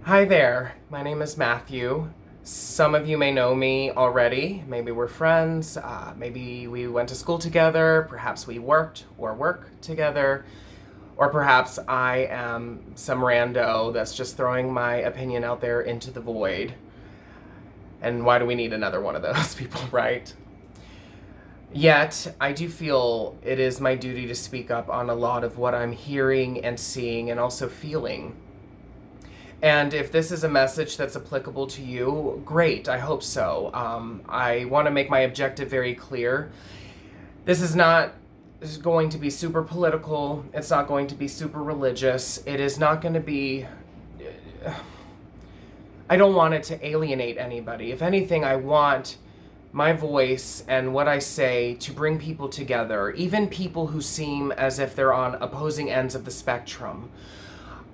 Hi there, my name is Matthew. Some of you may know me already. Maybe we're friends, maybe we went to school together, perhaps we worked or work together, or perhaps I am some rando that's just throwing my opinion out there into the void. And why do we need another one of those people, right? Yet, I do feel it is my duty to speak up on a lot of what I'm hearing and seeing and also feeling. And if this is a message that's applicable to you, great, I hope so. I want to make my objective very clear. This is not going to be super political, it's not going to be super religious, it is not going to be. I don't want it to alienate anybody. If anything, I want my voice and what I say to bring people together, even people who seem as if they're on opposing ends of the spectrum.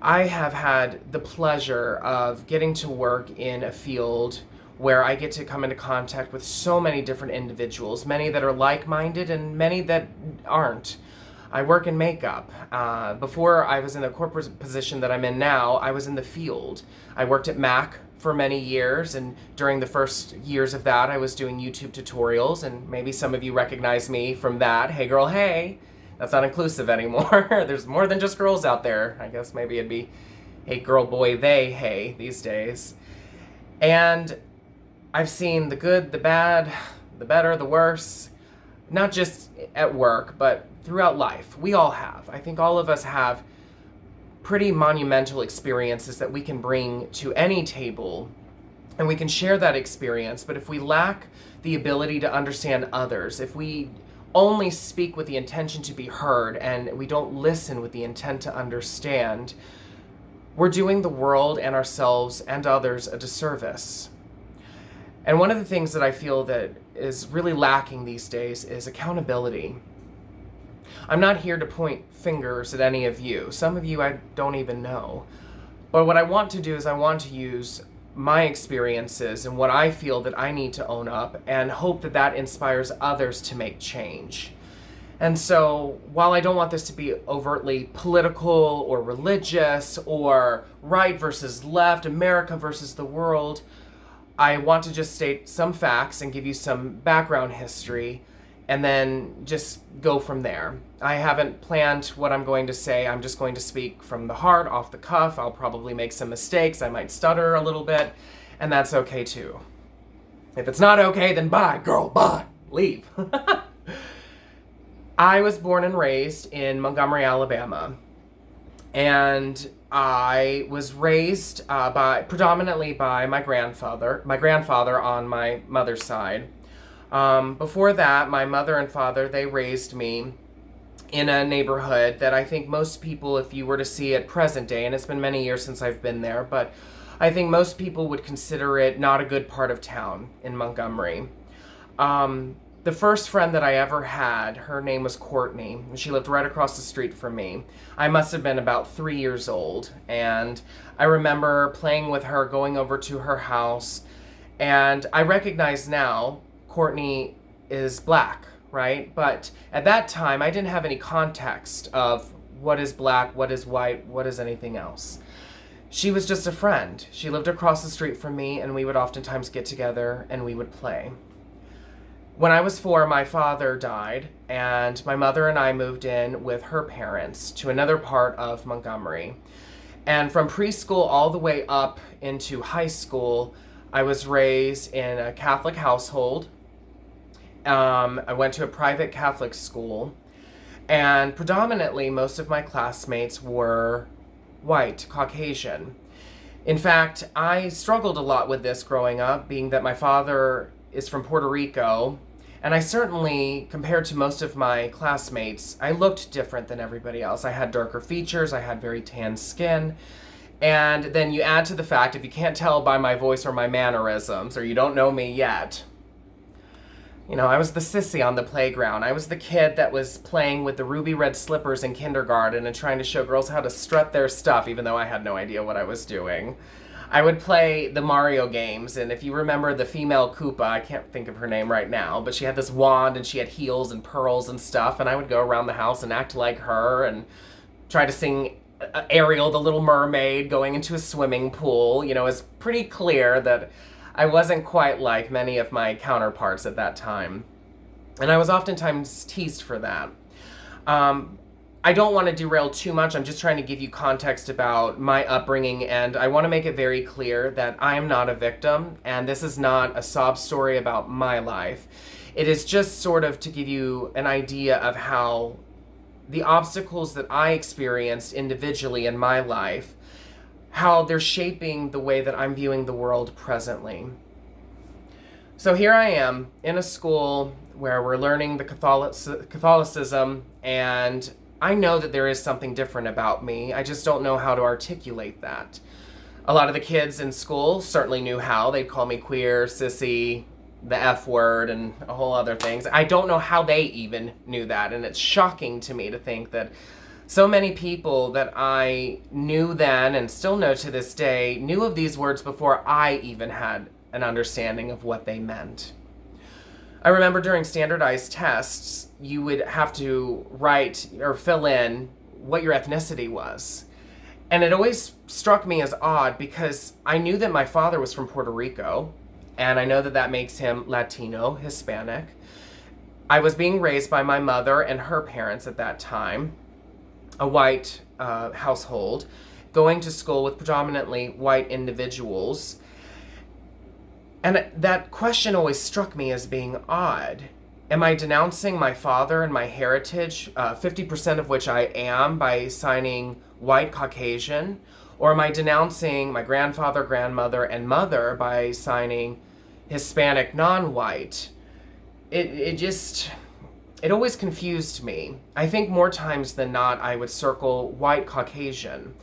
I have had the pleasure of getting to work in a field where I get to come into contact with so many different individuals, many that are like-minded and many that aren't. I work in makeup. Before I was in the corporate position that I'm in now, I was in the field. I worked at Mac for many years, and during the first years of that, I was doing YouTube tutorials, and maybe some of you recognize me from that. Hey girl, hey. That's not inclusive anymore. There's more than just girls out there. I guess maybe it'd be hey girl, boy, they, hey, these days. And I've seen the good, the bad, the better, the worse, not just at work, but throughout life. We all have. I think all of us have pretty monumental experiences that we can bring to any table, and we can share that experience. But if we lack the ability to understand others, if we only speak with the intention to be heard and we don't listen with the intent to understand, we're doing the world and ourselves and others a disservice. And one of the things that I feel that is really lacking these days is accountability. I'm not here to point fingers at any of you. Some of you I don't even know. But what I want to do is I want to use my experiences and what I feel that I need to own up and hope that that inspires others to make change. And so, while I don't want this to be overtly political or religious or right versus left, America versus the world, I want to just state some facts and give you some background history and then just go from there. I haven't planned what I'm going to say. I'm just going to speak from the heart, off the cuff. I'll probably make some mistakes. I might stutter a little bit, and that's okay too. If it's not okay, then bye, girl, bye. Leave. I was born and raised in Montgomery, Alabama, and I was raised predominantly by my grandfather on my mother's side. Before that, my mother and father, they raised me in a neighborhood that I think most people, if you were to see it present day, and it's been many years since I've been there, but I think most people would consider it not a good part of town in Montgomery. The first friend that I ever had, her name was Courtney, and she lived right across the street from me. I must have been about 3 years old, and I remember playing with her, going over to her house, and I recognize now Courtney is black, right? But at that time, I didn't have any context of what is black, what is white, what is anything else. She was just a friend. She lived across the street from me, and we would oftentimes get together and we would play. When I was 4, my father died, and my mother and I moved in with her parents to another part of Montgomery. And from preschool all the way up into high school, I was raised in a Catholic household. I went to a private Catholic school, and predominantly most of my classmates were white, Caucasian. In fact, I struggled a lot with this growing up, being that my father is from Puerto Rico, and I certainly, compared to most of my classmates, I looked different than everybody else. I had darker features, I had very tan skin, and then you add to the fact, if you can't tell by my voice or my mannerisms, or you don't know me yet, I was the sissy on the playground. I was the kid that was playing with the ruby red slippers in kindergarten and trying to show girls how to strut their stuff, even though I had no idea what I was doing. I would play the Mario games, and if you remember the female Koopa, I can't think of her name right now, but she had this wand and she had heels and pearls and stuff, and I would go around the house and act like her and try to sing Ariel, the Little Mermaid, going into a swimming pool. You know, it's pretty clear that I wasn't quite like many of my counterparts at that time. And I was oftentimes teased for that. I don't want to derail too much. I'm just trying to give you context about my upbringing, and I want to make it very clear that I am not a victim, and this is not a sob story about my life. It is just sort of to give you an idea of how the obstacles that I experienced individually in my life, how they're shaping the way that I'm viewing the world presently. So here I am in a school where we're learning the Catholicism, and I know that there is something different about me. I just don't know how to articulate that. A lot of the kids in school certainly knew how. They'd call me queer, sissy, the F word, and a whole other things. I don't know how they even knew that, and it's shocking to me to think that so many people that I knew then and still know to this day knew of these words before I even had an understanding of what they meant. I remember during standardized tests, you would have to write or fill in what your ethnicity was. And it always struck me as odd because I knew that my father was from Puerto Rico, and I know that that makes him Latino, Hispanic. I was being raised by my mother and her parents at that time, a white household, going to school with predominantly white individuals. And that question always struck me as being odd. Am I denouncing my father and my heritage, 50% of which I am, by signing white Caucasian? Or am I denouncing my grandfather, grandmother, and mother by signing Hispanic non-white? It always confused me. I think more times than not I would circle white Caucasian.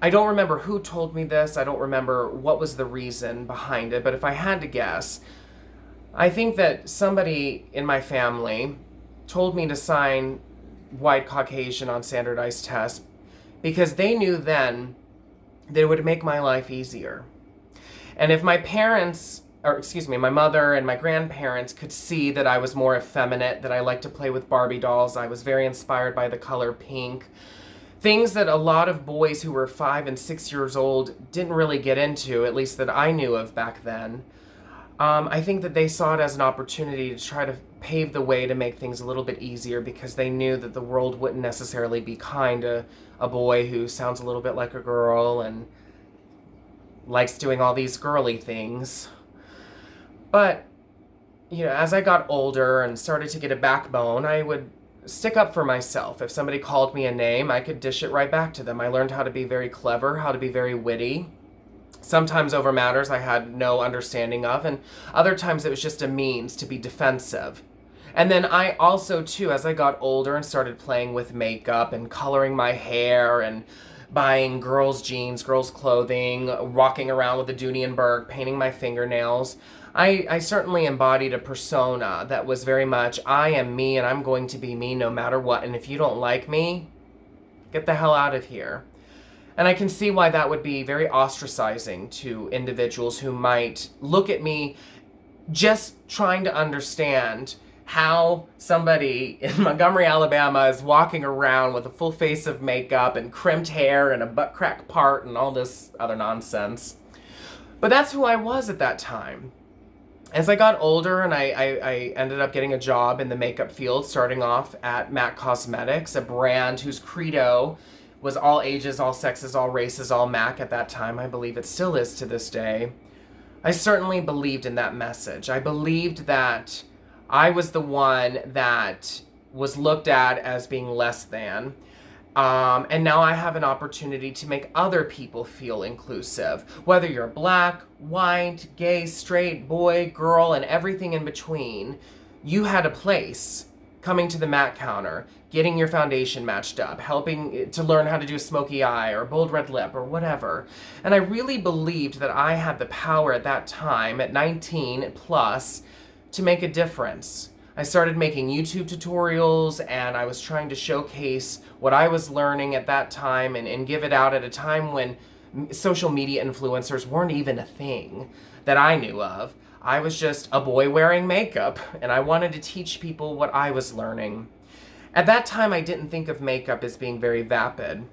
I don't remember who told me this. I don't remember what was the reason behind it. But if I had to guess, I think that somebody in my family told me to sign white Caucasian on standardized tests because they knew then that it would make my life easier. And if my parents, my mother and my grandparents could see that I was more effeminate, that I liked to play with Barbie dolls, I was very inspired by the color pink, things that a lot of boys who were 5 and 6 years old didn't really get into, at least that I knew of back then. I think that they saw it as an opportunity to try to pave the way to make things a little bit easier because they knew that the world wouldn't necessarily be kind to a boy who sounds a little bit like a girl and likes doing all these girly things. But, you know, as I got older and started to get a backbone, I would stick up for myself. If somebody called me a name, I could dish it right back to them. I learned how to be very clever, how to be very witty. Sometimes over matters I had no understanding of, and other times it was just a means to be defensive. And then I also, too, as I got older and started playing with makeup and coloring my hair and buying girls' jeans, girls' clothing, walking around with a Dooney and Burke, painting my fingernails, I certainly embodied a persona that was very much, I am me and I'm going to be me no matter what. And if you don't like me, get the hell out of here. And I can see why that would be very ostracizing to individuals who might look at me just trying to understand how somebody in Montgomery, Alabama is walking around with a full face of makeup and crimped hair and a butt crack part and all this other nonsense. But that's who I was at that time. As I got older and I ended up getting a job in the makeup field, starting off at MAC Cosmetics, a brand whose credo was all ages, all sexes, all races, all MAC at that time. I believe it still is to this day. I certainly believed in that message. I believed that I was the one that was looked at as being less than. And now I have an opportunity to make other people feel inclusive. Whether you're black, white, gay, straight, boy, girl, and everything in between, you had a place coming to the MAC counter, getting your foundation matched up, helping to learn how to do a smoky eye or bold red lip or whatever. And I really believed that I had the power at that time, at 19 plus, to make a difference. I started making YouTube tutorials and I was trying to showcase what I was learning at that time and give it out at a time when social media influencers weren't even a thing that I knew of. I was just a boy wearing makeup and I wanted to teach people what I was learning. At that time, I didn't think of makeup as being very vapid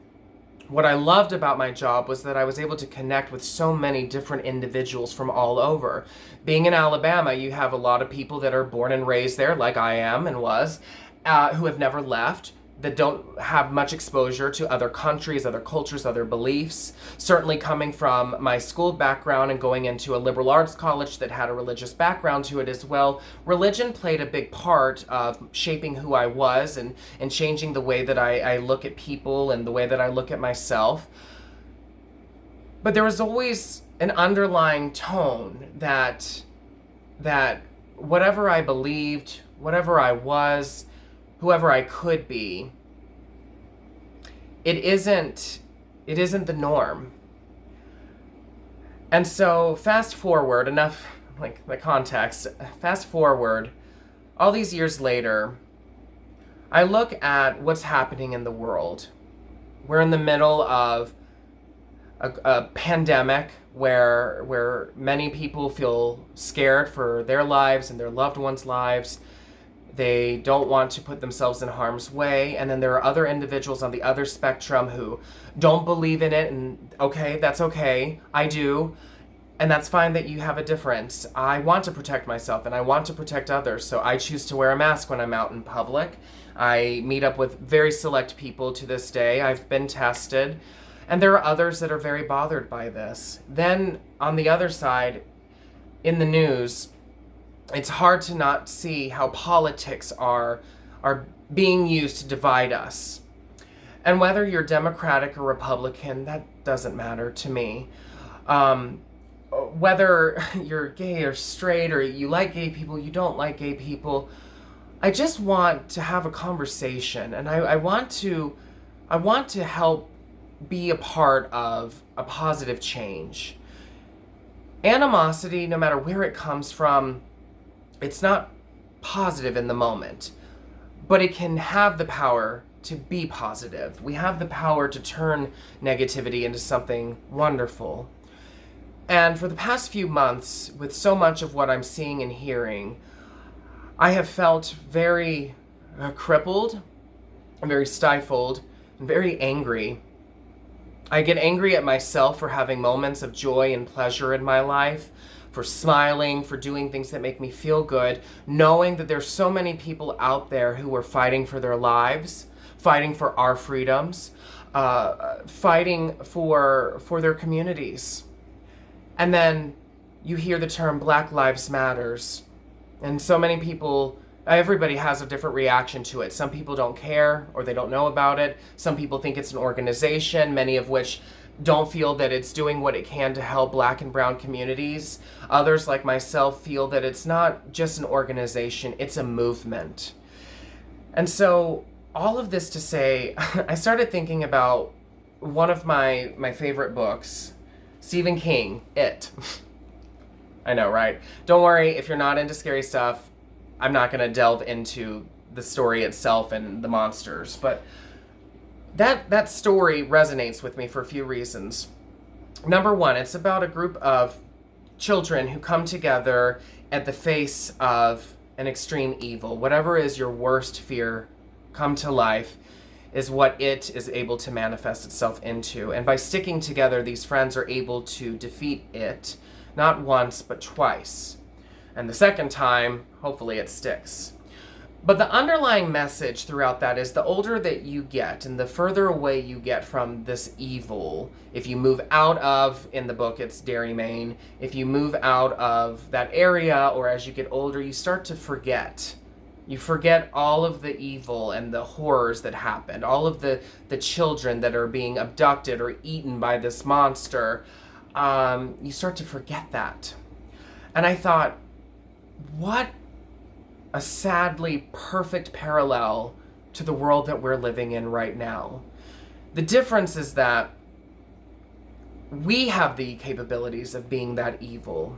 what I loved about my job was that I was able to connect with so many different individuals from all over. Being in Alabama, you have a lot of people that are born and raised there, like I am and was, who have never left, that don't have much exposure to other countries, other cultures, other beliefs. Certainly coming from my school background and going into a liberal arts college that had a religious background to it as well, religion played a big part of shaping who I was and changing the way that I look at people and the way that I look at myself. But there was always an underlying tone that whatever I believed, whatever I was, whoever I could be, it isn't the norm. And so fast forward, enough like the context, fast forward, all these years later, I look at what's happening in the world. We're in the middle of a pandemic where many people feel scared for their lives and their loved ones' lives. They don't want to put themselves in harm's way. And then there are other individuals on the other spectrum who don't believe in it. And okay, that's okay. I do. And that's fine that you have a difference. I want to protect myself and I want to protect others. So I choose to wear a mask when I'm out in public. I meet up with very select people to this day. I've been tested. And there are others that are very bothered by this. Then on the other side, in the news, it's hard to not see how politics are being used to divide us. And whether you're Democratic or Republican, that doesn't matter to me. Whether you're gay or straight, or you like gay people, you don't like gay people, I just want to have a conversation, and I want to help be a part of a positive change. Animosity, no matter where it comes from, it's not positive in the moment, but it can have the power to be positive. We have the power to turn negativity into something wonderful. And for the past few months, with so much of what I'm seeing and hearing, I have felt very crippled, and very stifled, and very angry. I get angry at myself for having moments of joy and pleasure in my life, for smiling, for doing things that make me feel good, knowing that there's so many people out there who are fighting for their lives, fighting for our freedoms, fighting for their communities. And then you hear the term Black Lives Matters, and so many people, everybody has a different reaction to it. Some people don't care or they don't know about it. Some people think it's an organization, many of which don't feel that it's doing what it can to help Black and brown communities. Others, like myself, feel that it's not just an organization, it's a movement. And so all of this to say, I started thinking about one of my favorite books, Stephen King, It. I know, right? Don't worry, if you're not into scary stuff, I'm not going to delve into the story itself and the monsters, but that story resonates with me for a few reasons. Number one, it's about a group of children who come together at the face of an extreme evil. Whatever is your worst fear come to life is what it is able to manifest itself into. And by sticking together, these friends are able to defeat it, not once, but twice. And the second time, hopefully it sticks. But the underlying message throughout that is the older that you get and the further away you get from this evil, if you move out of, in the book it's Derry, Maine, if you move out of that area, or as you get older, you start to forget. You forget all of the evil and the horrors that happened, all of the children that are being abducted or eaten by this monster. You start to forget that. And I thought, what a sadly perfect parallel to the world that we're living in right now. The difference is that we have the capabilities of being that evil.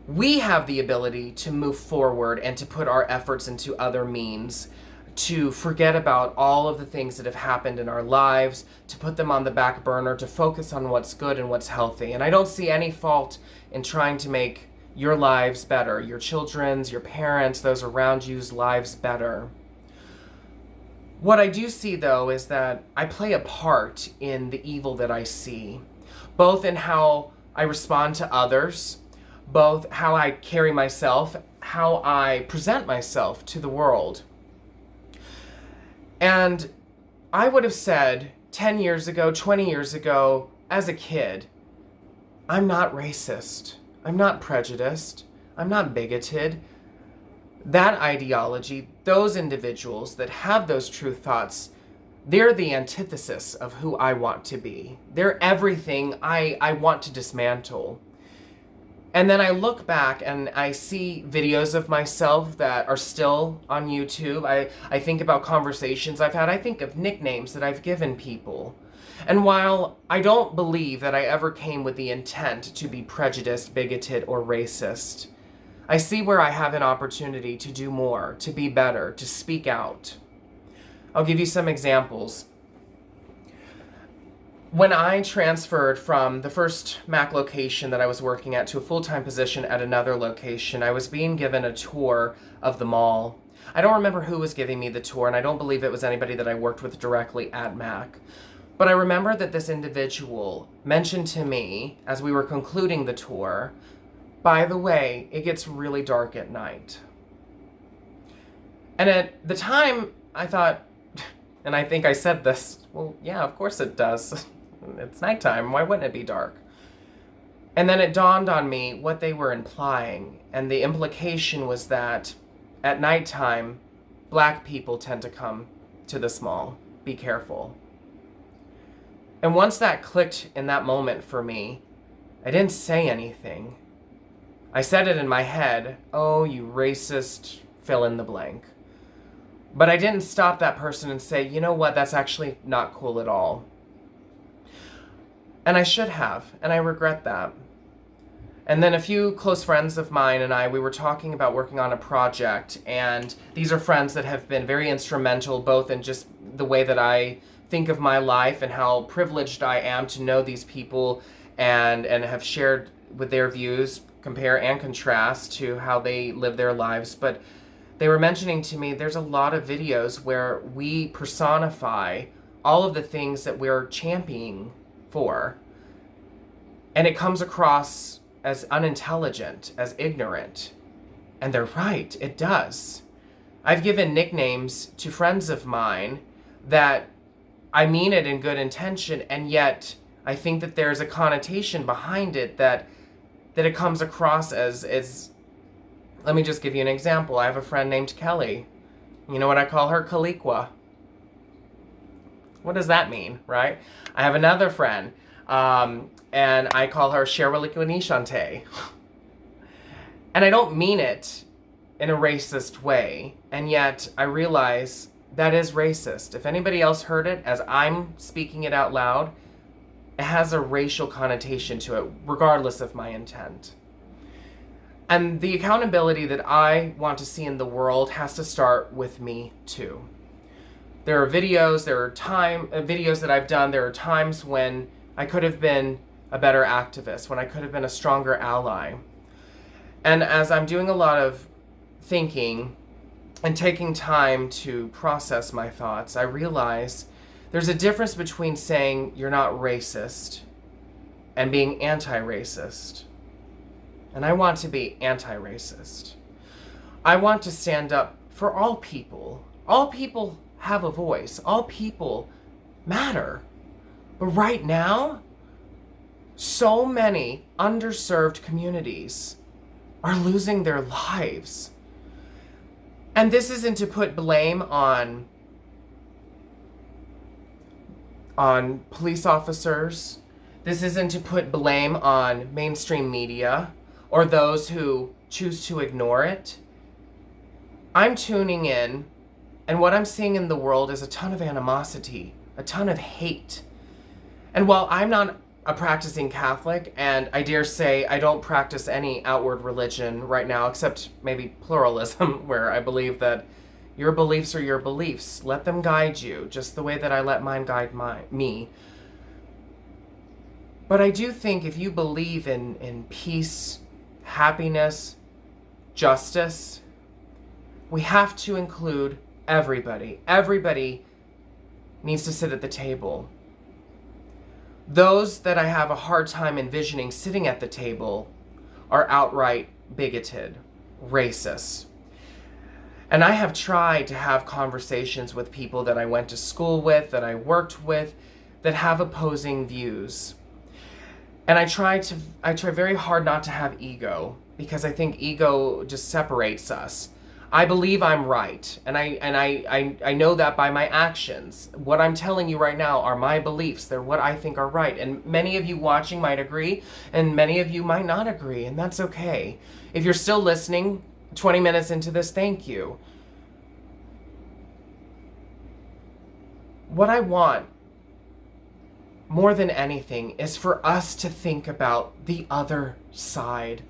We have the ability to move forward and to put our efforts into other means, to forget about all of the things that have happened in our lives, to put them on the back burner, to focus on what's good and what's healthy. And I don't see any fault in trying to make your lives better, your children's, your parents, those around you's lives better. What I do see, though, is that I play a part in the evil that I see, both in how I respond to others, both how I carry myself, how I present myself to the world. And I would have said 10 years ago, 20 years ago, as a kid, I'm not racist, I'm not prejudiced, I'm not bigoted. That ideology, those individuals that have those true thoughts, they're the antithesis of who I want to be. They're everything I want to dismantle. And then I look back and I see videos of myself that are still on YouTube. I think about conversations I've had. I think of nicknames that I've given people. And while I don't believe that I ever came with the intent to be prejudiced, bigoted, or racist, I see where I have an opportunity to do more, to be better, to speak out. I'll give you some examples. When I transferred from the first Mac location that I was working at to a full-time position at another location, I was being given a tour of the mall. I don't remember who was giving me the tour, and I don't believe it was anybody that I worked with directly at Mac. But I remember that this individual mentioned to me as we were concluding the tour, by the way, it gets really dark at night. And at the time, I thought, and I think I said this, well, yeah, of course it does. It's nighttime. Why wouldn't it be dark? And then it dawned on me what they were implying. And the implication was that at nighttime, black people tend to come to this mall. Be careful. And once that clicked in that moment for me, I didn't say anything. I said it in my head, oh, you racist, fill in the blank. But I didn't stop that person and say, you know what, that's actually not cool at all. And I should have, and I regret that. And then a few close friends of mine and I, we were talking about working on a project, and these are friends that have been very instrumental both in just the way that I think of my life and how privileged I am to know these people and have shared with their views, compare and contrast to how they live their lives. But they were mentioning to me there's a lot of videos where we personify all of the things that we're championing for. And it comes across as unintelligent, as ignorant. And they're right, it does. I've given nicknames to friends of mine that I mean it in good intention, and yet I think that there's a connotation behind it that it comes across as let me just give you an example. I have a friend named Kelly. You know what I call her? Kaliqua. What does that mean, right? I have another friend, and I call her Sherwaliquanishante. And I don't mean it in a racist way, and yet I realize that is racist. If anybody else heard it as I'm speaking it out loud, it has a racial connotation to it, regardless of my intent. And the accountability that I want to see in the world has to start with me too. There are videos, videos that I've done, there are times when I could have been a better activist, when I could have been a stronger ally. And as I'm doing a lot of thinking and taking time to process my thoughts, I realize there's a difference between saying you're not racist and being anti-racist. And I want to be anti-racist. I want to stand up for all people. All people have a voice. All people matter. But right now, so many underserved communities are losing their lives. And this isn't to put blame on police officers. This isn't to put blame on mainstream media or those who choose to ignore it. I'm tuning in, and what I'm seeing in the world is a ton of animosity, a ton of hate. And while I'm not a practicing Catholic, and I dare say I don't practice any outward religion right now, except maybe pluralism, where I believe that your beliefs are your beliefs. Let them guide you, just the way that I let mine guide me. But I do think if you believe in peace, happiness, justice, we have to include everybody. Everybody needs to sit at the table. Those that I have a hard time envisioning sitting at the table are outright bigoted, racist. And I have tried to have conversations with people that I went to school with, that I worked with, that have opposing views. And I try very hard not to have ego, because I think ego just separates us. I believe I'm right, and I know that by my actions. What I'm telling you right now are my beliefs. They're what I think are right. And many of you watching might agree, and many of you might not agree, and that's okay. If you're still listening 20 minutes into this, thank you. What I want more than anything is for us to think about the other side.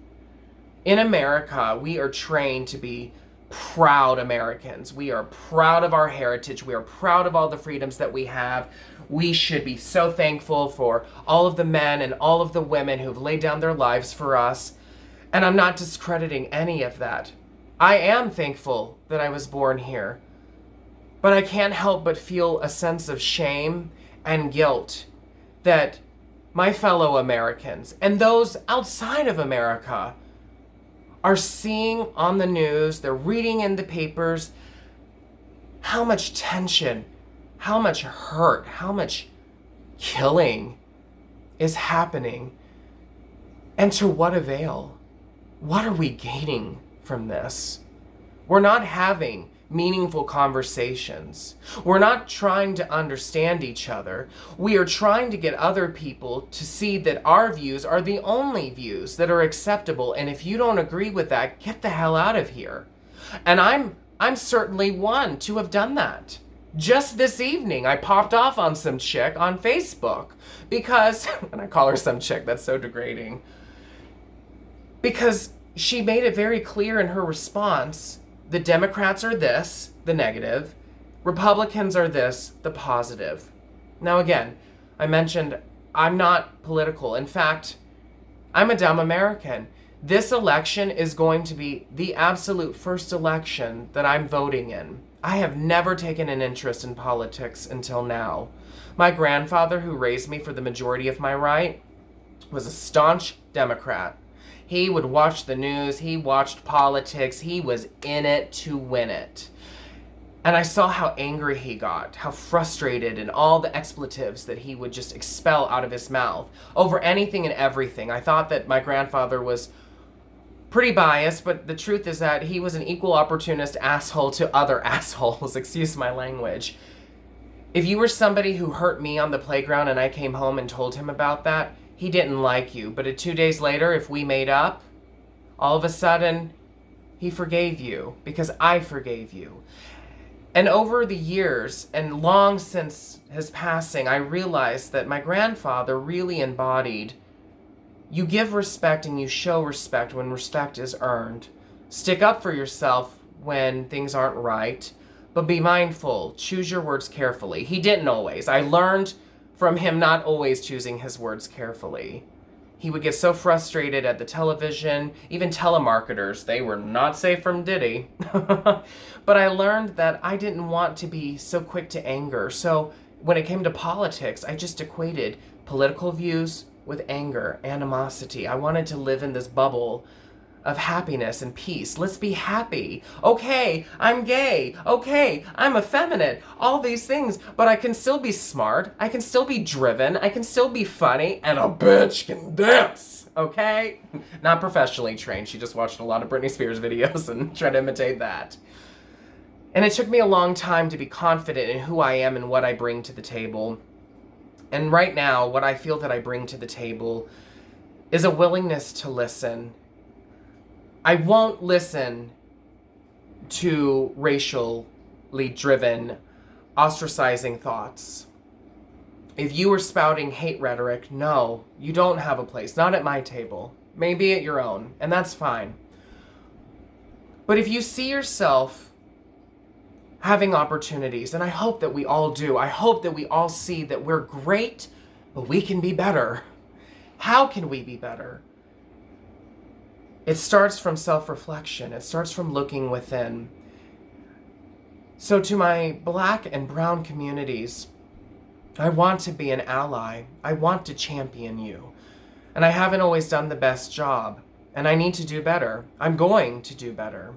In America, we are trained to be proud Americans. We are proud of our heritage. We are proud of all the freedoms that we have. We should be so thankful for all of the men and all of the women who've laid down their lives for us. And I'm not discrediting any of that. I am thankful that I was born here. But I can't help but feel a sense of shame and guilt that my fellow Americans and those outside of America are seeing on the news, they're reading in the papers, how much tension, how much hurt, how much killing is happening. And to what avail? What are we gaining from this? We're not having meaningful conversations. We're not trying to understand each other. We are trying to get other people to see that our views are the only views that are acceptable. And if you don't agree with that, get the hell out of here. And I'm certainly one to have done that. Just this evening, I popped off on some chick on Facebook because, and I call her some chick, that's so degrading, because she made it very clear in her response: the Democrats are this, the negative. Republicans are this, the positive. Now again, I mentioned I'm not political. In fact, I'm a dumb American. This election is going to be the absolute first election that I'm voting in. I have never taken an interest in politics until now. My grandfather, who raised me for the majority of my right, was a staunch Democrat. He would watch the news, he watched politics, he was in it to win it. And I saw how angry he got, how frustrated, and all the expletives that he would just expel out of his mouth over anything and everything. I thought that my grandfather was pretty biased, but the truth is that he was an equal opportunist asshole to other assholes, excuse my language. If you were somebody who hurt me on the playground and I came home and told him about that, he didn't like you. But 2 days later, if we made up, all of a sudden, he forgave you because I forgave you. And over the years, and long since his passing, I realized that my grandfather really embodied: you give respect and you show respect when respect is earned. Stick up for yourself when things aren't right, but be mindful. Choose your words carefully. He didn't always. I learned from him not always choosing his words carefully. He would get so frustrated at the television, even telemarketers, they were not safe from Diddy. But I learned that I didn't want to be so quick to anger. So when it came to politics, I just equated political views with anger, animosity. I wanted to live in this bubble of happiness and peace. Let's be happy. Okay, I'm gay. Okay, I'm effeminate. All these things, but I can still be smart. I can still be driven. I can still be funny, and a bitch can dance. Okay? Not professionally trained. She just watched a lot of Britney Spears videos and tried to imitate that. And it took me a long time to be confident in who I am and what I bring to the table. And right now, what I feel that I bring to the table is a willingness to listen. I won't listen to racially driven, ostracizing thoughts. If you are spouting hate rhetoric, no, you don't have a place. Not at my table. Maybe at your own, and that's fine. But if you see yourself having opportunities, and I hope that we all do, I hope that we all see that we're great, but we can be better. How can we be better? It starts from self-reflection. It starts from looking within. So to my Black and brown communities, I want to be an ally. I want to champion you. And I haven't always done the best job. And I need to do better. I'm going to do better.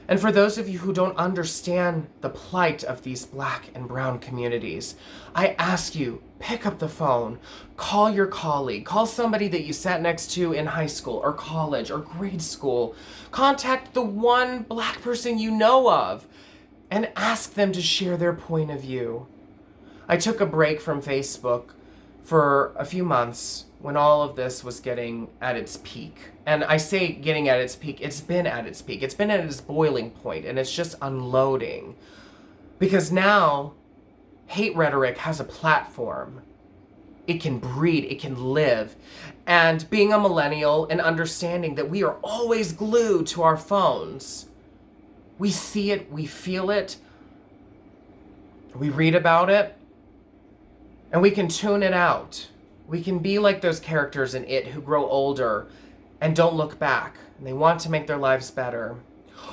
And for those of you who don't understand the plight of these Black and brown communities, I ask you, pick up the phone, call your colleague, call somebody that you sat next to in high school or college or grade school. Contact the one Black person you know of and ask them to share their point of view. I took a break from Facebook for a few months when all of this was getting at its peak. And I say getting at its peak, it's been at its peak. It's been at its boiling point, and it's just unloading. Because now, hate rhetoric has a platform. It can breed, it can live. And being a millennial and understanding that we are always glued to our phones, we see it, we feel it, we read about it, and we can tune it out. We can be like those characters in It who grow older and don't look back, and they want to make their lives better.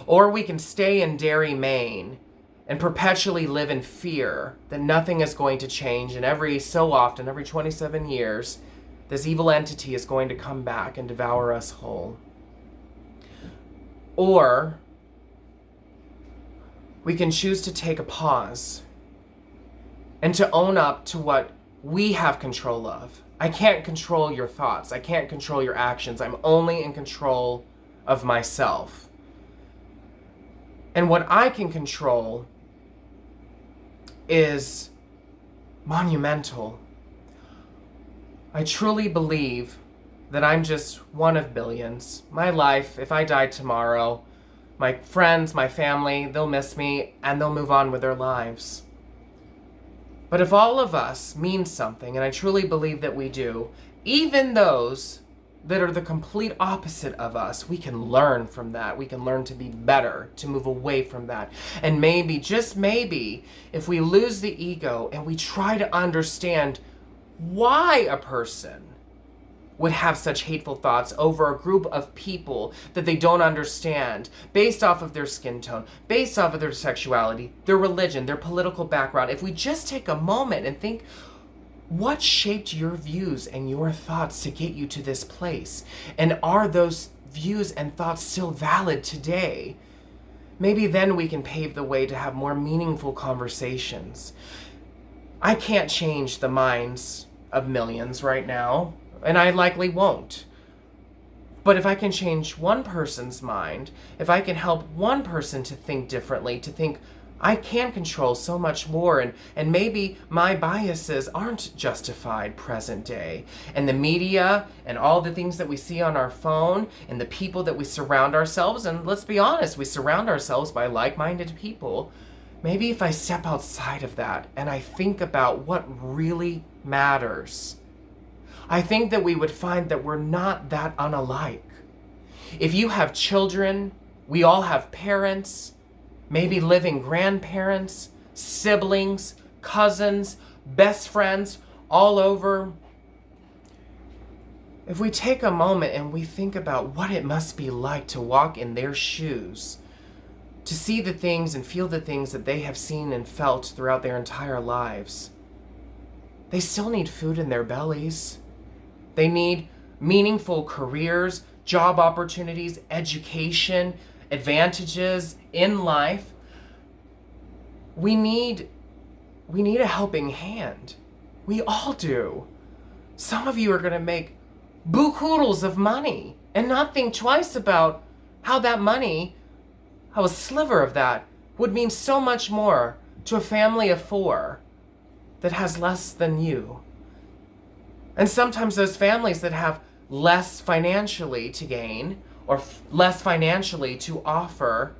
Or we can stay in Derry, Maine, and perpetually live in fear that nothing is going to change, and every so often, every 27 years, this evil entity is going to come back and devour us whole. Or we can choose to take a pause and to own up to what we have control of. I can't control your thoughts. I can't control your actions. I'm only in control of myself. And what I can control is monumental. I truly believe that I'm just one of billions. My life, if I died tomorrow, my friends, my family, they'll miss me and they'll move on with their lives. But if all of us mean something, and I truly believe that we do, even those that are the complete opposite of us, we can learn from that. We can learn to be better, to move away from that. And maybe, just maybe, if we lose the ego and we try to understand why a person would have such hateful thoughts over a group of people that they don't understand, based off of their skin tone, based off of their sexuality, their religion, their political background. If we just take a moment and think, what shaped your views and your thoughts to get you to this place? And are those views and thoughts still valid today? Maybe then we can pave the way to have more meaningful conversations. I can't change the minds of millions right now, and I likely won't. But if I can change one person's mind, if I can help one person to think differently, to think I can control so much more, and maybe my biases aren't justified present day, and the media and all the things that we see on our phone and the people that we surround ourselves, and let's be honest, we surround ourselves by like-minded people. Maybe if I step outside of that and I think about what really matters, I think that we would find that we're not that unalike. If you have children, we all have parents, maybe living grandparents, siblings, cousins, best friends, all over. If we take a moment and we think about what it must be like to walk in their shoes, to see the things and feel the things that they have seen and felt throughout their entire lives, they still need food in their bellies. They need meaningful careers, job opportunities, education, advantages in life. We need a helping hand. We all do. Some of you are going to make buku-oodles of money and not think twice about how that money, how a sliver of that would mean so much more to a family of 4 that has less than you. And sometimes those families that have less financially to gain or less financially to offer,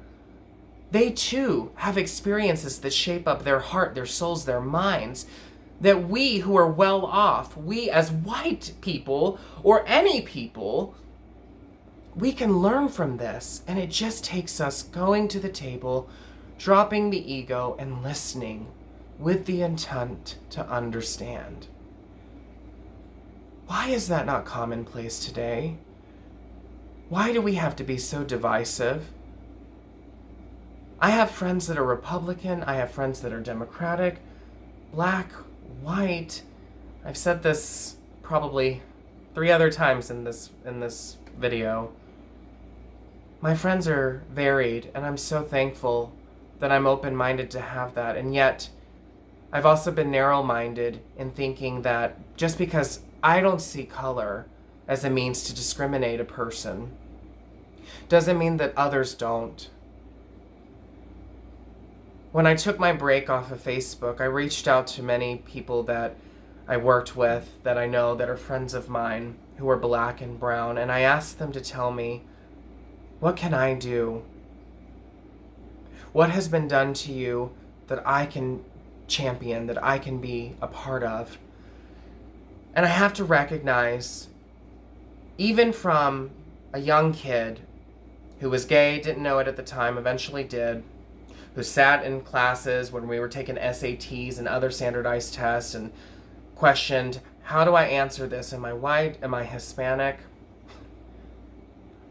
they too have experiences that shape up their heart, their souls, their minds, that we who are well off, we as white people or any people, we can learn from this. And it just takes us going to the table, dropping the ego, and listening with the intent to understand. Why is that not commonplace today? Why do we have to be so divisive? I have friends that are Republican, I have friends that are Democratic, Black, white. I've said this probably 3 other times in this video. My friends are varied, and I'm so thankful that I'm open-minded to have that. And yet, I've also been narrow-minded in thinking that just because I don't see color as a means to discriminate a person doesn't mean that others don't. When I took my break off of Facebook, I reached out to many people that I worked with, that I know, that are friends of mine, who are black and brown, and I asked them to tell me, what can I do? What has been done to you that I can champion, that I can be a part of? And I have to recognize, even from a young kid who was gay, didn't know it at the time, eventually did, who sat in classes when we were taking SATs and other standardized tests and questioned, how do I answer this? Am I white? Am I Hispanic?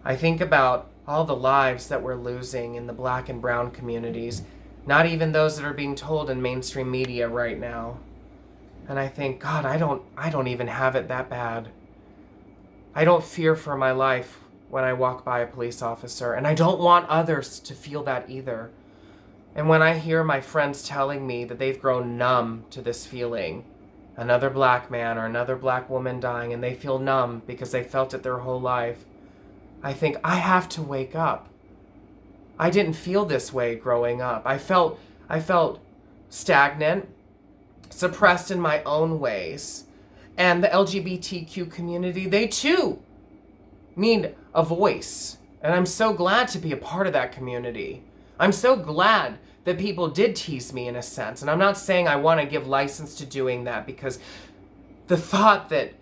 I think about all the lives that we're losing in the black and brown communities, not even those that are being told in mainstream media right now. And I think, God, I don't even have it that bad. I don't fear for my life when I walk by a police officer, and I don't want others to feel that either. And when I hear my friends telling me that they've grown numb to this feeling, another black man or another black woman dying, and they feel numb because they felt it their whole life, I think, I have to wake up. I didn't feel this way growing up. I felt stagnant, suppressed in my own ways. And the LGBTQ community, they too need a voice. And I'm so glad to be a part of that community. I'm so glad that people did tease me in a sense. And I'm not saying I want to give license to doing that, because the thought that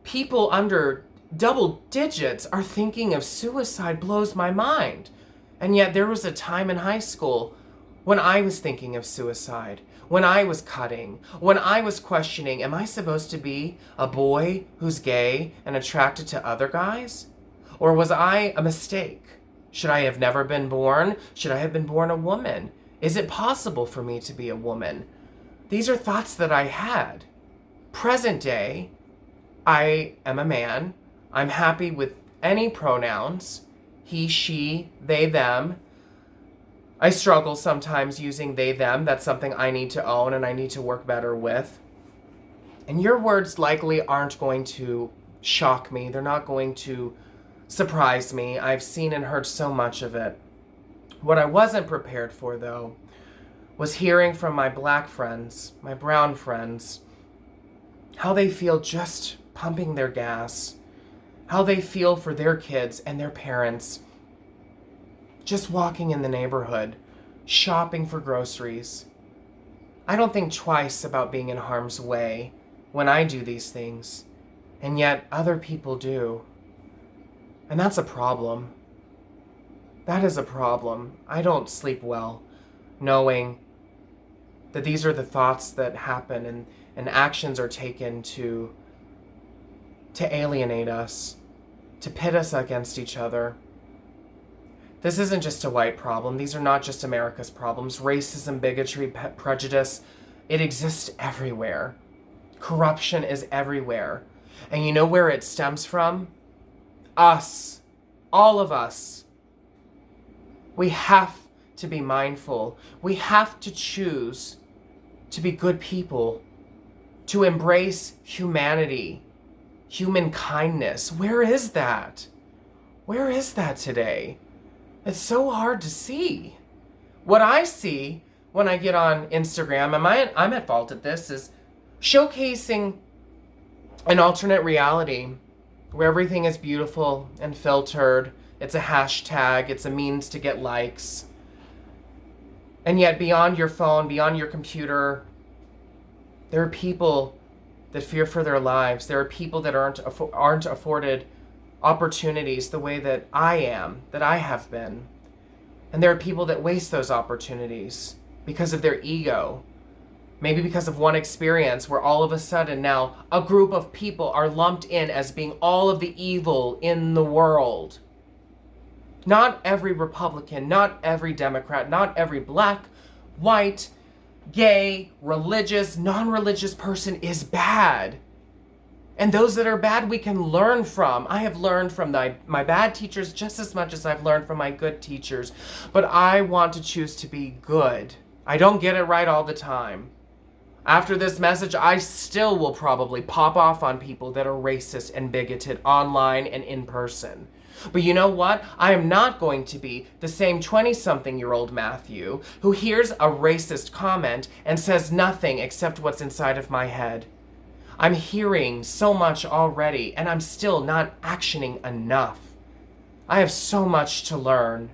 people under double digits are thinking of suicide blows my mind. And yet there was a time in high school when I was thinking of suicide, when I was cutting, when I was questioning, am I supposed to be a boy who's gay and attracted to other guys? Or was I a mistake? Should I have never been born? Should I have been born a woman? Is it possible for me to be a woman? These are thoughts that I had. Present day, I am a man. I'm happy with any pronouns, he, she, they, them. I struggle sometimes using they, them. That's something I need to own and I need to work better with. And your words likely aren't going to shock me. They're not going to surprise me. I've seen and heard so much of it. What I wasn't prepared for, though, was hearing from my black friends, my brown friends, how they feel just pumping their gas, how they feel for their kids and their parents, just walking in the neighborhood, shopping for groceries. I don't think twice about being in harm's way when I do these things, and yet other people do. And that's a problem. That is a problem. I don't sleep well knowing that these are the thoughts that happen and actions are taken to alienate us, to pit us against each other. This isn't just a white problem. These are not just America's problems. Racism, bigotry, prejudice, it exists everywhere. Corruption is everywhere. And you know where it stems from? Us. All of us. We have to be mindful. We have to choose to be good people, to embrace humanity, human kindness. Where is that? Where is that today? It's so hard to see. What I see when I get on Instagram, and I'm at fault at this, is showcasing an alternate reality where everything is beautiful and filtered. It's a hashtag, it's a means to get likes. And yet beyond your phone, beyond your computer, there are people that fear for their lives. There are people that aren't afforded opportunities the way that I am, that I have been. And there are people that waste those opportunities because of their ego. Maybe because of one experience where all of a sudden now a group of people are lumped in as being all of the evil in the world. Not every Republican, not every Democrat, not every black, white, gay, religious, non-religious person is bad. And those that are bad, we can learn from. I have learned from my bad teachers just as much as I've learned from my good teachers. But I want to choose to be good. I don't get it right all the time. After this message, I still will probably pop off on people that are racist and bigoted online and in person. But you know what? I am not going to be the same 20-something-year-old Matthew who hears a racist comment and says nothing except what's inside of my head. I'm hearing so much already, and I'm still not actioning enough. I have so much to learn.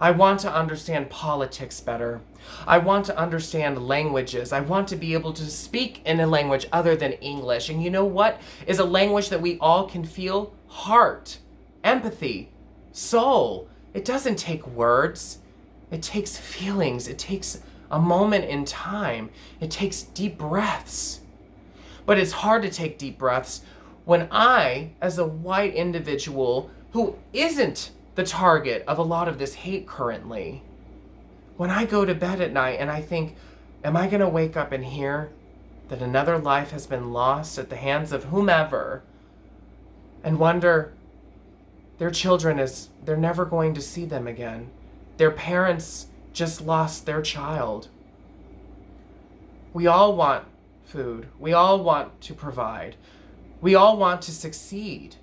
I want to understand politics better. I want to understand languages. I want to be able to speak in a language other than English. And you know what is a language that we all can feel? Heart, empathy, soul. It doesn't take words. It takes feelings. It takes a moment in time. It takes deep breaths. But it's hard to take deep breaths when I, as a white individual who isn't the target of a lot of this hate currently, when I go to bed at night and I think, am I going to wake up and hear that another life has been lost at the hands of whomever, and wonder their children they're never going to see them again. Their parents just lost their child. We all want food. We all want to provide. We all want to succeed.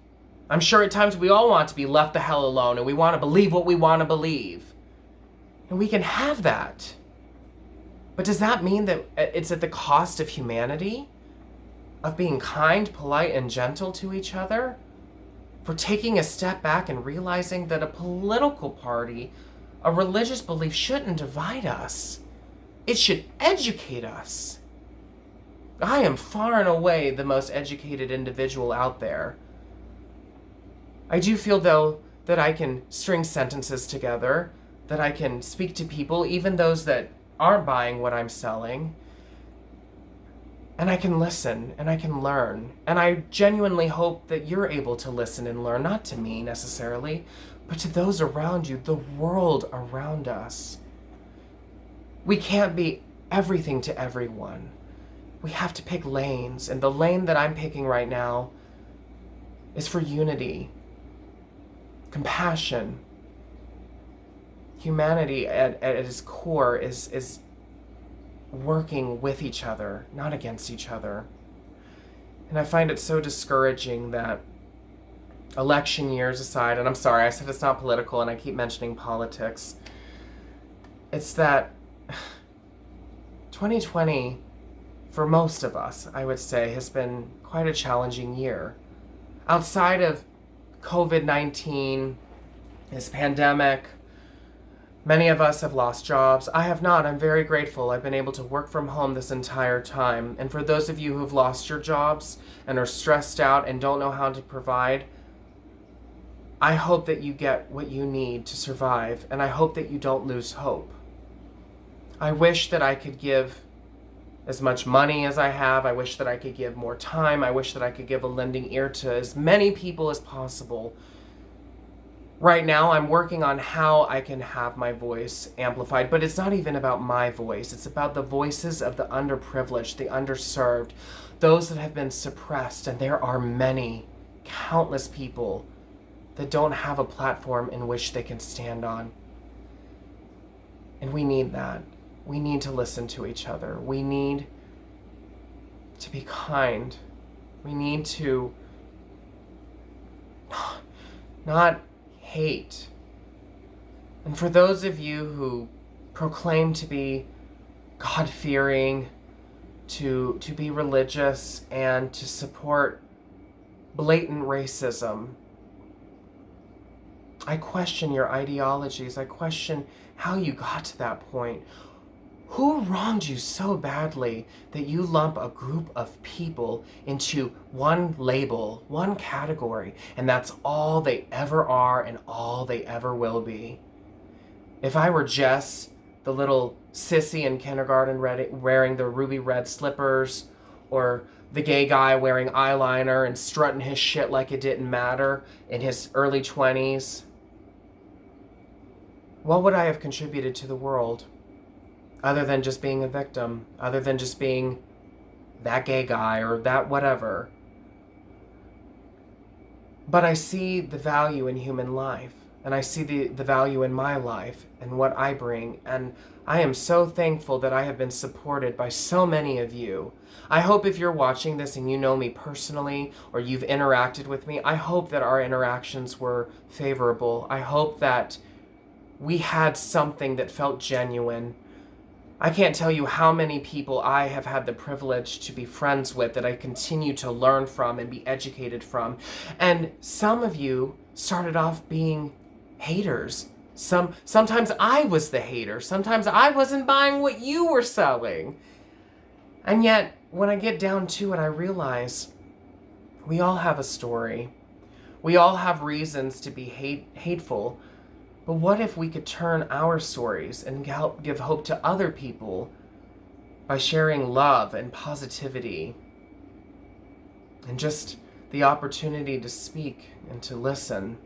I'm sure at times we all want to be left the hell alone, and we want to believe what we want to believe. And we can have that. But does that mean that it's at the cost of humanity? Of being kind, polite, and gentle to each other? For taking a step back and realizing that a political party, a religious belief shouldn't divide us. It should educate us. I am far and away the most educated individual out there. I do feel, though, that I can string sentences together, that I can speak to people, even those that aren't buying what I'm selling, and I can listen, and I can learn. And I genuinely hope that you're able to listen and learn, not to me necessarily, but to those around you, the world around us. We can't be everything to everyone. We have to pick lanes, and the lane that I'm picking right now is for unity, compassion. Humanity at its core is working with each other, not against each other. And I find it so discouraging that election years aside, and I'm sorry, I said it's not political and I keep mentioning politics, it's that 2020, for most of us, I would say, has been quite a challenging year. Outside of COVID-19, this pandemic, many of us have lost jobs. I have not. I'm very grateful. I've been able to work from home this entire time. And for those of you who've lost your jobs and are stressed out and don't know how to provide, I hope that you get what you need to survive, and I hope that you don't lose hope. I wish that I could give as much money as I have. I wish that I could give more time. I wish that I could give a lending ear to as many people as possible. Right now, I'm working on how I can have my voice amplified, but it's not even about my voice. It's about the voices of the underprivileged, the underserved, those that have been suppressed, and there are many, countless people that don't have a platform in which they can stand on. And we need that. We need to listen to each other. We need to be kind. We need to not hate. And for those of you who proclaim to be God-fearing, to be religious, and to support blatant racism, I question your ideologies. I question how you got to that point. Who wronged you so badly that you lump a group of people into one label, one category, and that's all they ever are and all they ever will be? If I were Jess, the little sissy in kindergarten wearing the ruby red slippers, or the gay guy wearing eyeliner and strutting his shit like it didn't matter in his early 20s, what would I have contributed to the world? other than just being a victim, other than just being that gay guy or that whatever. But I see the value in human life, and I see the value in my life and what I bring, and I am so thankful that I have been supported by so many of you. I hope if you're watching this and you know me personally or you've interacted with me, I hope that our interactions were favorable. I hope that we had something that felt genuine. I can't tell you how many people I have had the privilege to be friends with that I continue to learn from and be educated from. And some of you started off being haters. Sometimes I was the hater. Sometimes I wasn't buying what you were selling. And yet, when I get down to it, I realize we all have a story. We all have reasons to be hateful. But what if we could turn our stories and help give hope to other people by sharing love and positivity and just the opportunity to speak and to listen?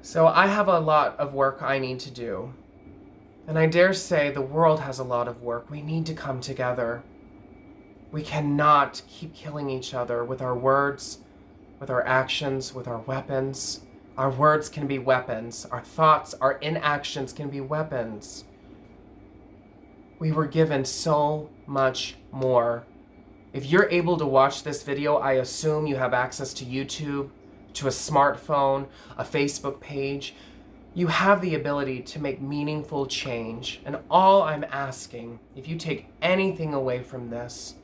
So I have a lot of work I need to do. And I dare say the world has a lot of work. We need to come together. We cannot keep killing each other with our words, with our actions, with our weapons. Our words can be weapons. Our thoughts, our inactions can be weapons. We were given so much more. If you're able to watch this video, I assume you have access to YouTube, to a smartphone, a Facebook page. You have the ability to make meaningful change. And all I'm asking, if you take anything away from this,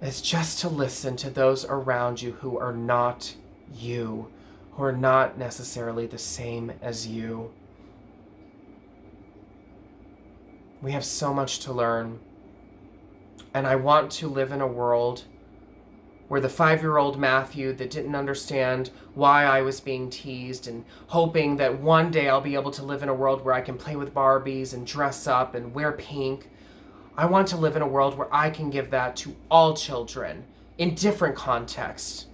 is just to listen to those around you who are not you, who are not necessarily the same as you. We have so much to learn. And I want to live in a world where the 5-year-old Matthew that didn't understand why I was being teased and hoping that one day I'll be able to live in a world where I can play with Barbies and dress up and wear pink. I want to live in a world where I can give that to all children in different contexts.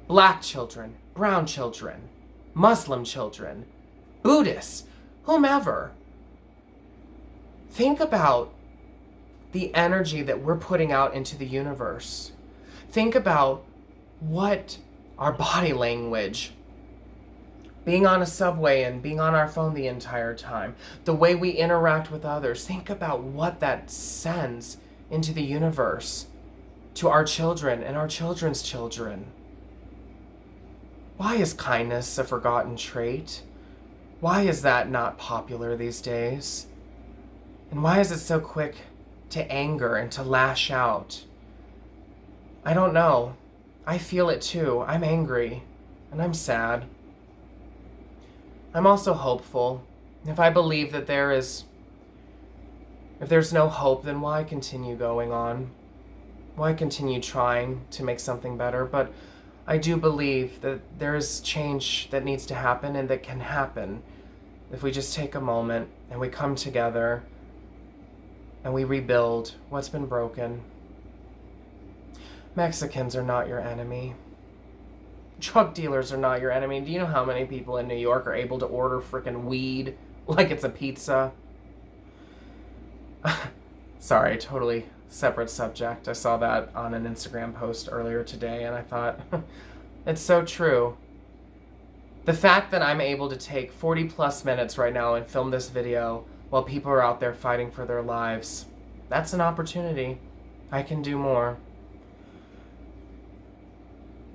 Black children, brown children, Muslim children, Buddhists, whomever. Think about the energy that we're putting out into the universe. Think about what our body language, being on a subway and being on our phone the entire time, the way we interact with others, think about what that sends into the universe to our children and our children's children. Why is kindness a forgotten trait? Why is that not popular these days? And why is it so quick to anger and to lash out? I don't know. I feel it too. I'm angry and I'm sad. I'm also hopeful. If I believe that if there's no hope, then why continue going on? Why continue trying to make something better? But I do believe that there is change that needs to happen and that can happen if we just take a moment and we come together and we rebuild what's been broken. Mexicans are not your enemy. Drug dealers are not your enemy. Do you know how many people in New York are able to order frickin' weed like it's a pizza? Sorry, totally separate subject. I saw that on an Instagram post earlier today and I thought, it's so true. The fact that I'm able to take 40 plus minutes right now and film this video while people are out there fighting for their lives, that's an opportunity. I can do more.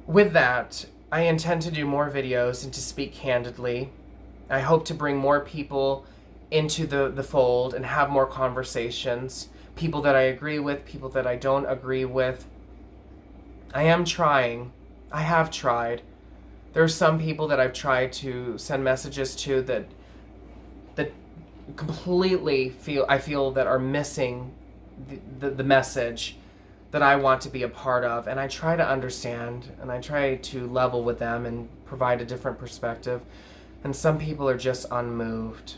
With that, I intend to do more videos and to speak candidly. I hope to bring more people into the fold and have more conversations. People that I agree with, people that I don't agree with. I am trying. I have tried. There are some people that I've tried to send messages to that completely I feel that are missing the message that I want to be a part of, and I try to understand and I try to level with them and provide a different perspective, and some people are just unmoved.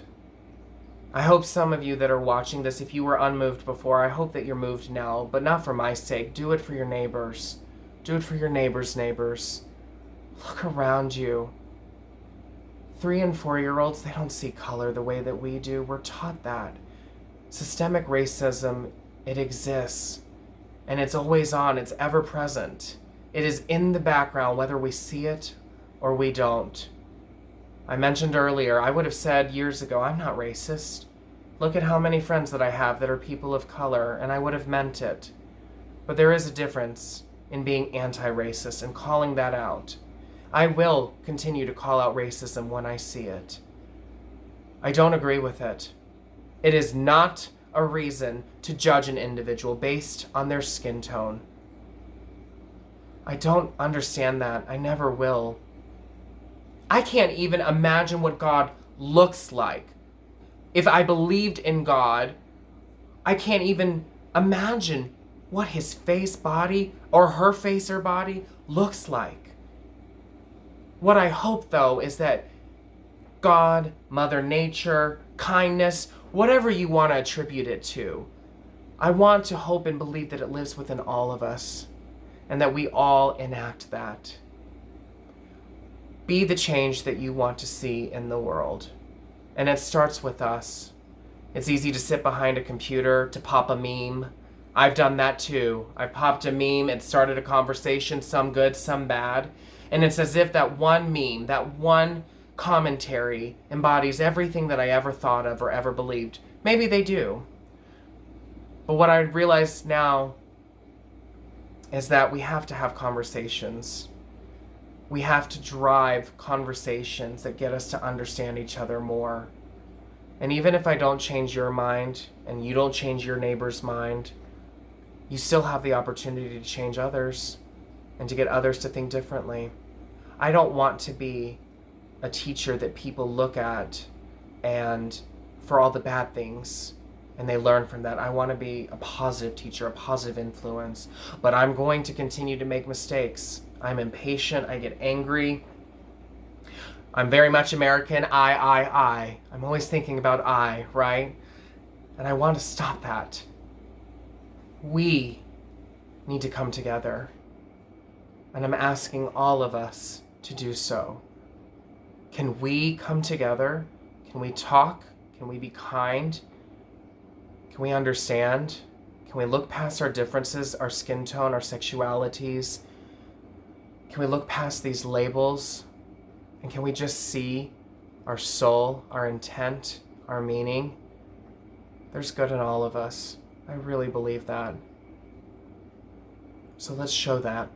I hope some of you that are watching this, if you were unmoved before, I hope that you're moved now, but not for my sake. Do it for your neighbors. Do it for your neighbors' neighbors. Look around you. 3 and 4-year-olds, they don't see color the way that we do. We're taught that. Systemic racism, it exists. And it's always on. It's ever present. It is in the background, whether we see it or we don't. I mentioned earlier, I would have said years ago, I'm not racist. Look at how many friends that I have that are people of color, and I would have meant it. But there is a difference in being anti-racist and calling that out. I will continue to call out racism when I see it. I don't agree with it. It is not a reason to judge an individual based on their skin tone. I don't understand that. I never will. I can't even imagine what God looks like. If I believed in God, I can't even imagine what his face, body, or her face or body looks like. What I hope, though, is that God, Mother Nature, kindness, whatever you want to attribute it to, I want to hope and believe that it lives within all of us and that we all enact that. Be the change that you want to see in the world. And it starts with us. It's easy to sit behind a computer, to pop a meme. I've done that too. I popped a meme, it started a conversation, some good, some bad. And it's as if that one meme, that one commentary embodies everything that I ever thought of or ever believed. Maybe they do. But what I realize now is that we have to have conversations. We have to drive conversations that get us to understand each other more. And even if I don't change your mind and you don't change your neighbor's mind, you still have the opportunity to change others and to get others to think differently. I don't want to be a teacher that people look at and for all the bad things and they learn from that. I want to be a positive teacher, a positive influence, but I'm going to continue to make mistakes. I'm impatient, I get angry. I'm very much American, I. I'm always thinking about I, right? And I want to stop that. We need to come together. And I'm asking all of us to do so. Can we come together? Can we talk? Can we be kind? Can we understand? Can we look past our differences, our skin tone, our sexualities? Can we look past these labels? And can we just see our soul, our intent, our meaning? There's good in all of us. I really believe that. So let's show that.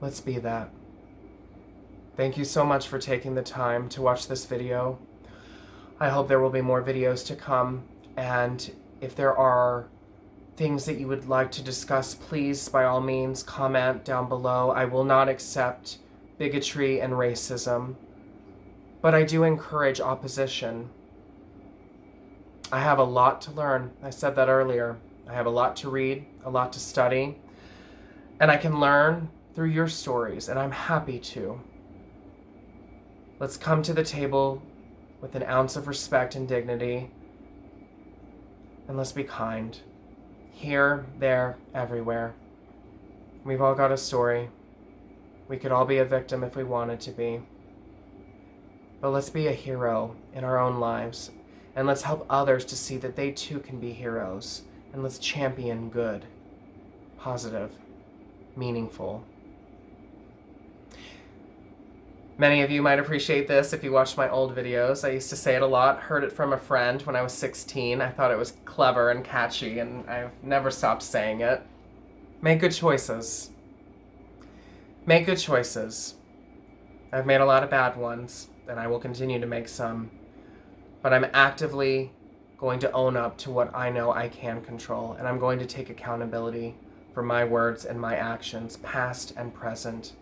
Let's be that. Thank you so much for taking the time to watch this video. I hope there will be more videos to come, and if there are things that you would like to discuss, please, by all means, comment down below. I will not accept bigotry and racism, but I do encourage opposition. I have a lot to learn. I said that earlier. I have a lot to read, a lot to study, and I can learn through your stories, and I'm happy to. Let's come to the table with an ounce of respect and dignity, and let's be kind. Here, there, everywhere. We've all got a story. We could all be a victim if we wanted to be. But let's be a hero in our own lives, and let's help others to see that they too can be heroes, and let's champion good, positive, meaningful. Many of you might appreciate this if you watched my old videos. I used to say it a lot, heard it from a friend when I was 16. I thought it was clever and catchy, and I've never stopped saying it. Make good choices. Make good choices. I've made a lot of bad ones, and I will continue to make some. But I'm actively going to own up to what I know I can control, and I'm going to take accountability for my words and my actions, past and present.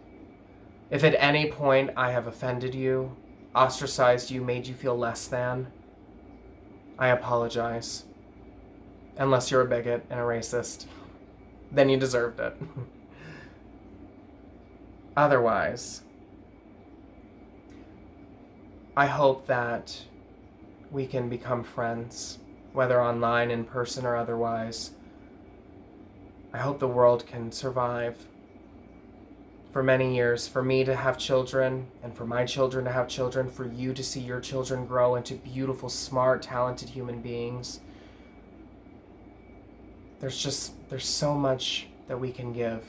If at any point I have offended you, ostracized you, made you feel less than, I apologize. Unless you're a bigot and a racist, then you deserved it. Otherwise, I hope that we can become friends, whether online, in person, or otherwise. I hope the world can survive. for many years, for me to have children and for my children to have children, for you to see your children grow into beautiful, smart, talented human beings. There's so much that we can give.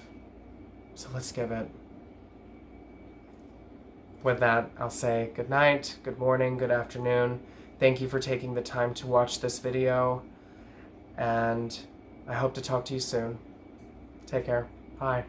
So let's give it. With that, I'll say good night, good morning, good afternoon. Thank you for taking the time to watch this video, and I hope to talk to you soon. Take care. Bye.